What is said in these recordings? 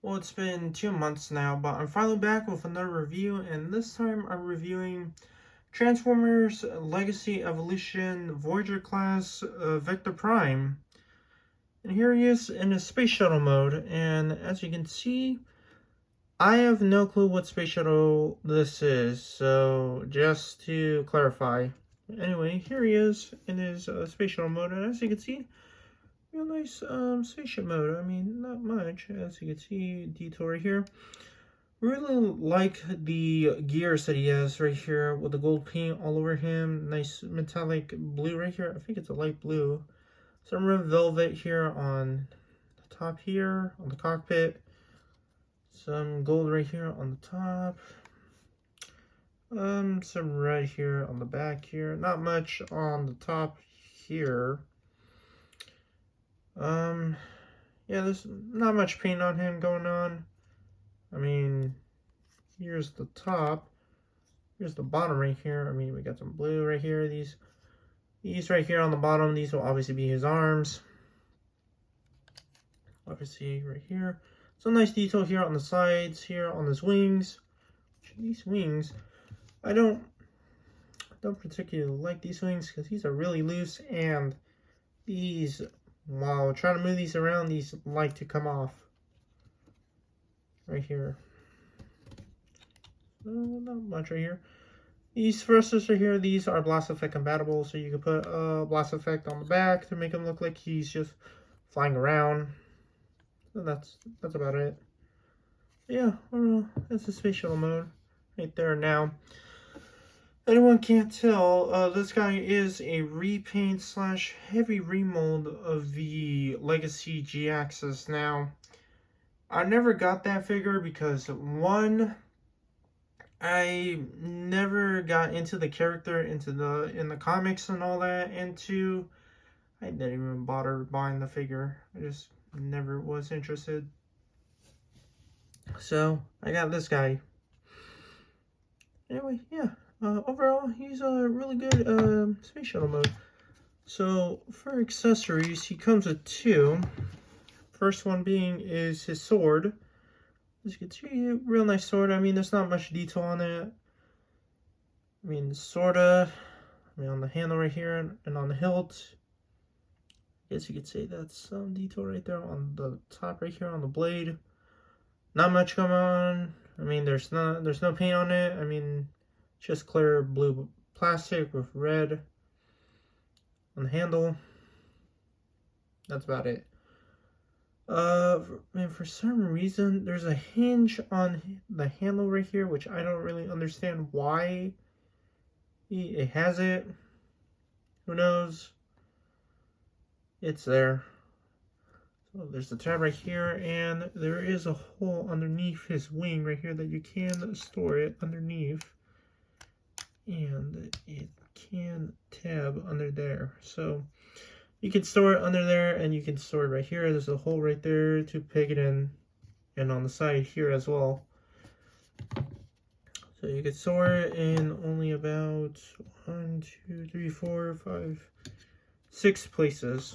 Well, it's been 2 months now, but I'm finally back with another review, and this time I'm reviewing Transformers Legacy Evolution Voyager class Vector Prime. And here he is in his space shuttle mode, and as you can see, I have no clue what space shuttle this is, so just to clarify. Anyway, here he is in his space shuttle mode, and as you can see, real nice spaceship mode. I mean, not much, as you can see, detail right here. Really like the gears that he has right here with the gold paint all over him. Nice metallic blue right here. I think it's a light blue. Some red velvet here on the top here, on the cockpit. Some gold right here on the top. Some red here on the back here. Not much on the top here. Yeah, there's not much paint on him going on. I mean, here's the top. Here's the bottom right here. I mean, we got some blue right here. These right here on the bottom, these will obviously be his arms. Obviously, right here. Some nice detail here on the sides, here on his wings. These wings, I don't particularly like these wings because these are really loose, and these, while trying to move these around, these like to come off. Right here. Not much right here. These thrusters right here, these are blast effect compatible, so you can put a blast effect on the back to make him look like he's just flying around. So that's about it. But yeah, overall, that's the space shuttle mode right there. Now, anyone can't tell, this guy is a repaint slash heavy remold of the Legacy G-Axis. Now, I never got that figure because, one, I never got into the character in the comics and all that, and two, I didn't even bother buying the figure. I just never was interested. So I got this guy. Anyway, yeah. Overall, he's a really good space shuttle mode. So for accessories, he comes with two. First one being is his sword. As you can see, a real nice sword. I mean, there's not much detail on it. I mean, sorta. I mean, on the handle right here and on the hilt. I guess you could say that's some detail right there on the top right here on the blade. Not much going on. I mean, there's no paint on it. I mean, just clear blue plastic with red on the handle. That's about it. Man, for some reason, there's a hinge on the handle right here, which I don't really understand why it has it. Who knows? It's there. So there's the tab right here, and there is a hole underneath his wing right here that you can store it underneath. And it can tab under there. So you can store it under there, and you can store it right here. There's a hole right there to peg it in, and on the side here as well. So you can store it in only about 1, 2, 3, 4, 5, 6 places.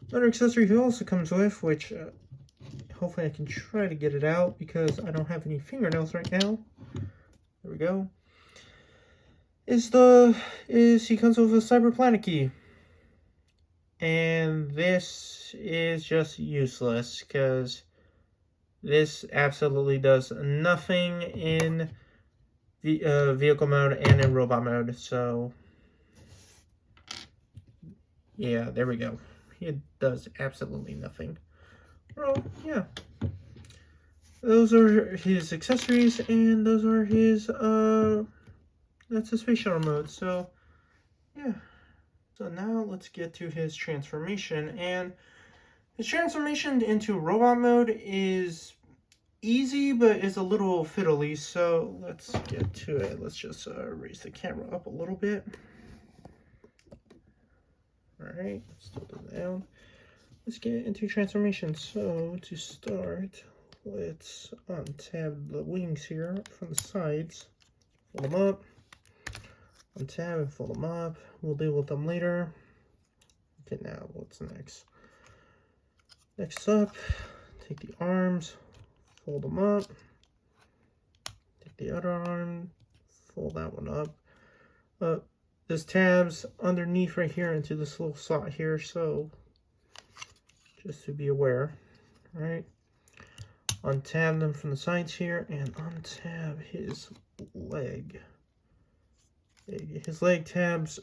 Another accessory he also comes with, which hopefully I can try to get it out because I don't have any fingernails right now. There we go. He comes with a Cyber Planet key. And this is just useless because this absolutely does nothing in the vehicle mode and in robot mode. So yeah, there we go. It does absolutely nothing. Well, yeah. Those are his accessories, and those are his that's the space shuttle mode. So yeah. So now let's get to his transformation, and his transformation into robot mode is easy, but is a little fiddly, so let's get to it. Let's just raise the camera up a little bit. Alright, still down. Let's get into transformation. So to start, let's untab the wings here from the sides, fold them up. Untab and fold them up. We'll deal with them later. Okay, now what's next? Next up, take the arms, fold them up. Take the other arm, fold that one up. There's tabs underneath right here into this little slot here, so just to be aware. All right. Untab them from the sides here and untab his leg. His leg tabs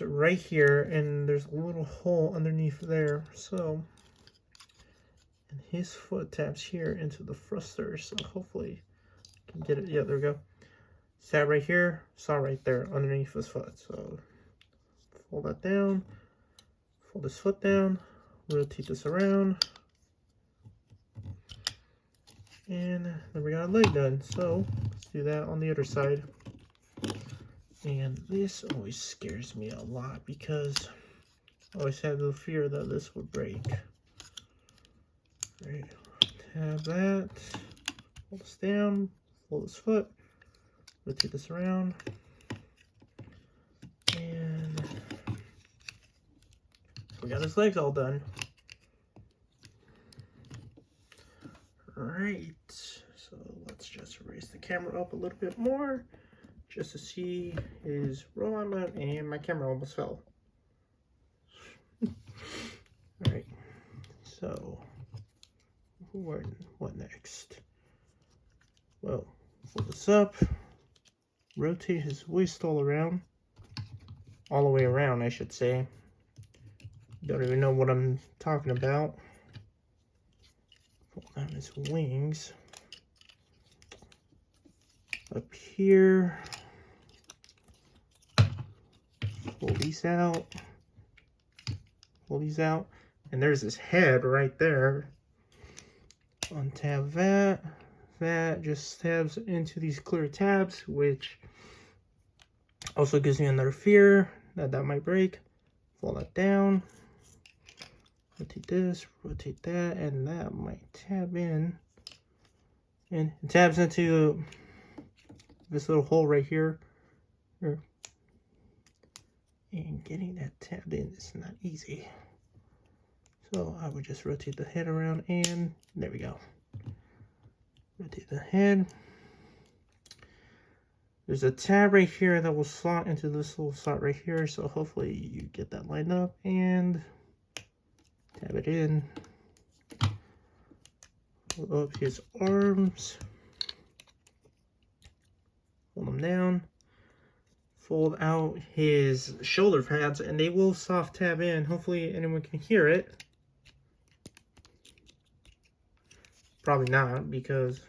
right here, and there's a little hole underneath there. So, and his foot tabs here into the thruster. So hopefully, I can get it. Yeah, there we go. Tab right here, saw right there underneath his foot. So fold that down, fold his foot down, rotate this around, and then we got a leg done. So let's do that on the other side. And this always scares me a lot because I always have the fear that this would break. Right, tab that, hold this down, fold this foot, rotate this around, and we got his legs all done. Alright, so let's just raise the camera up a little bit more just to see his roll mount, and my camera almost fell. Alright, so what next? Well, fold this up, rotate his waist all the way around, I should say. Don't even know what I'm talking about. Fold down his wings. Up here. Pull these out. Pull these out. And there's his head right there. Untab that. That just tabs into these clear tabs, which also gives me another fear that that might break. Fold that down. Rotate this, rotate that, and that might tab in. And it tabs into this little hole right here. And getting that tabbed in is not easy. So I would just rotate the head around, and there we go. Rotate the head. There's a tab right here that will slot into this little slot right here. So hopefully you get that lined up and tab it in. Pull up his arms. Hold them down. Fold out his shoulder pads, and they will soft tab in. Hopefully anyone can hear it. Probably not, because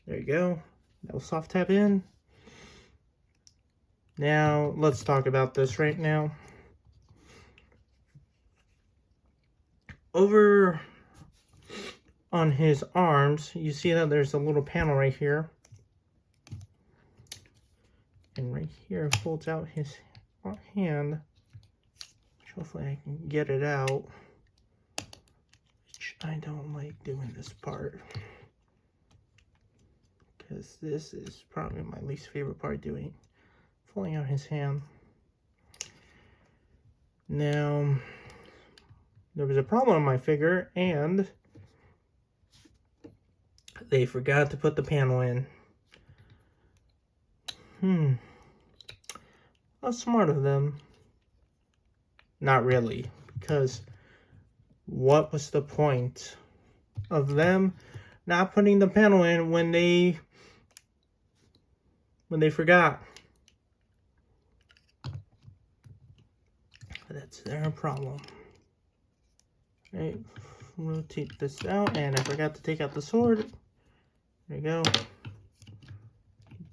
there you go. That will soft tab in. Now let's talk about this right now. Over on his arms, you see that there's a little panel right here. And right here folds out his hand, which hopefully I can get it out. Which I don't like doing this part, because this is probably my least favorite part, doing folding out his hand. Now, there was a problem on my figure, and they forgot to put the panel in. How smart of them. Not really, because what was the point of them not putting the panel in when they forgot? That's their problem. Right, rotate this out, and I forgot to take out the sword. There you go.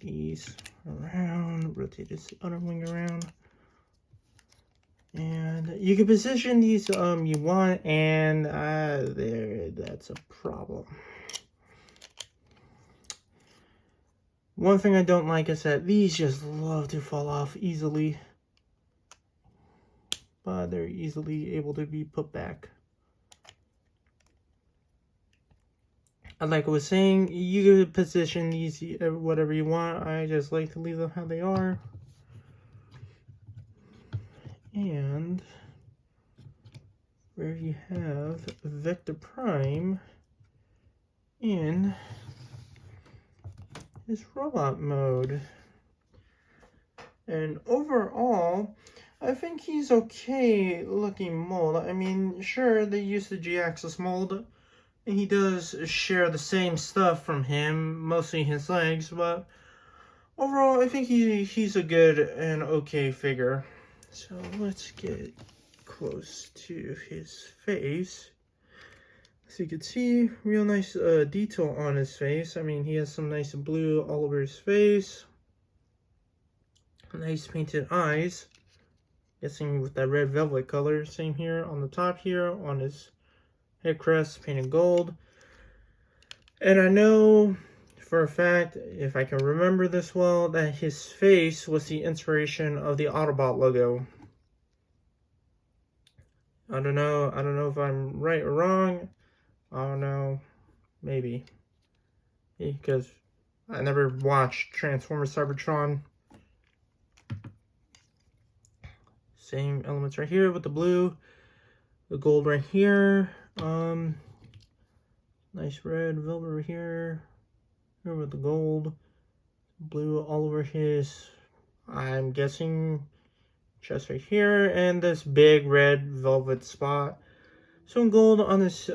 These around, rotate this other wing around, and you can position these you want, and that's a problem. One thing I don't like is that these just love to fall off easily, but they're easily able to be put back. Like I was saying, you could position these whatever you want. I just like to leave them how they are. And where you have Vector Prime in his robot mode. And overall, I think he's okay looking mold. I mean, sure, they used the G-axis mold, and he does share the same stuff from him, mostly his legs, but overall, I think he's a good and okay figure. So let's get close to his face. So you can see real nice detail on his face. I mean, he has some nice blue all over his face. Nice painted eyes. Guessing with that red velvet color. Same here on the top here on his head crest, painted gold. And I know for a fact, if I can remember this well, that his face was the inspiration of the Autobot logo. I don't know if I'm right or wrong. I don't know. Maybe. Because I never watched Transformers Cybertron. Same elements right here with the blue. The gold right here. Nice red velvet right here. Here with the gold. Blue all over his, I'm guessing, chest right here. And this big red velvet spot. Some gold on his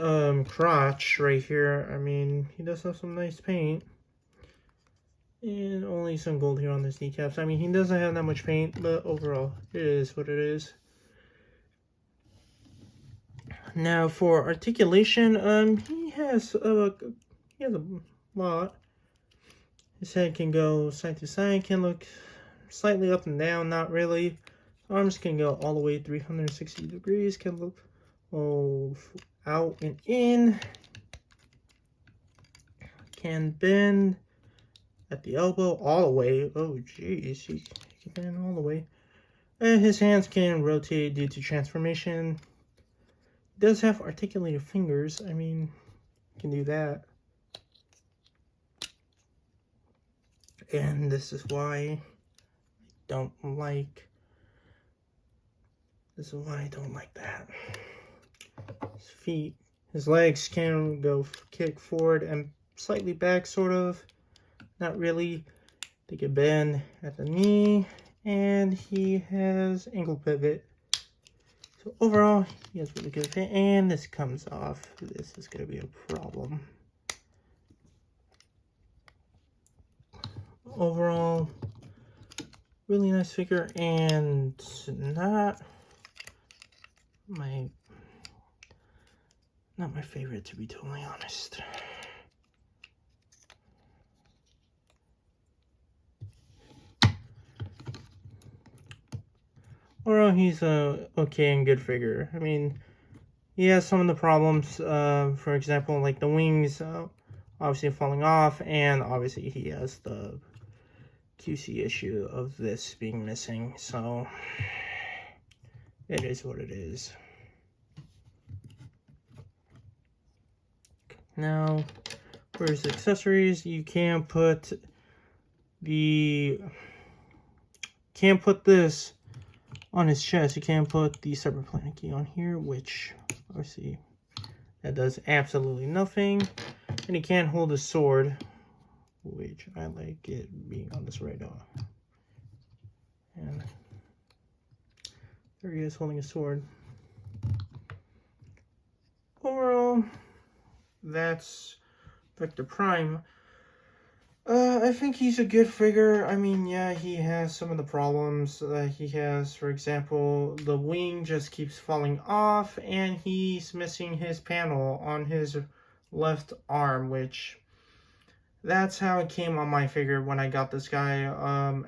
crotch right here. I mean, he does have some nice paint. And only some gold here on his kneecaps. I mean, he doesn't have that much paint, but overall, it is what it is. Now, for articulation, he has a lot. His head can go side to side, can look slightly up and down, not really. Arms can go all the way 360 degrees, can look out and in. Can bend at the elbow all the way. Oh, geez, he can bend all the way. And his hands can rotate due to transformation. He does have articulated fingers. I mean, can do that. And this is why I don't like that. His feet, his legs can go kick forward and slightly back, sort of. Not really. They can bend at the knee, and he has ankle pivot. So overall, he has really good fit, and this comes off. This is going to be a problem. Overall, really nice figure, and not my favorite, to be totally honest. Overall, he's a okay and good figure. I mean, he has some of the problems, for example, like the wings obviously falling off, and obviously he has the QC issue of this being missing, so it is what it is. Now, for his accessories, you can put this on his chest. You can put the Cyber Planet key on here, which obviously that does absolutely nothing. And he can hold a sword, which I like it being on this right arm. And there he is holding a sword. Overall, that's Vector Prime. I think he's a good figure. I mean, yeah, he has some of the problems that he has. For example, the wing just keeps falling off, and he's missing his panel on his left arm, which that's how it came on my figure when I got this guy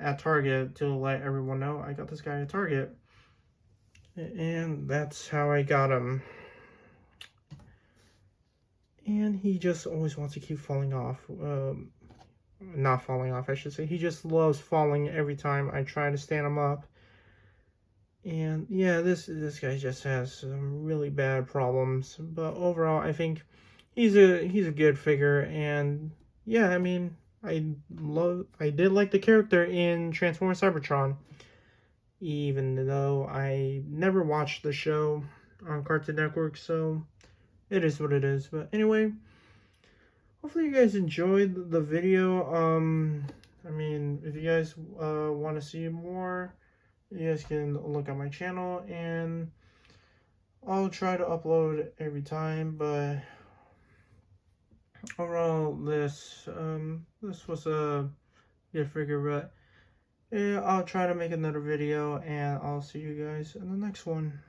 at Target, to let everyone know I got this guy at Target. And that's how I got him. And he just always wants to keep falling off. Not falling off, I should say. He just loves falling every time I try to stand him up. And yeah, this guy just has some really bad problems. But overall, I think he's a good figure. And yeah, I mean, I did like the character in Transformers Cybertron, even though I never watched the show. on Cartoon Network, so it is what it is. But anyway, hopefully you guys enjoyed the video. I mean, if you guys want to see more, you guys can look at my channel, and I'll try to upload every time. But overall, this was a good figure, but yeah, I'll try to make another video, and I'll see you guys in the next one.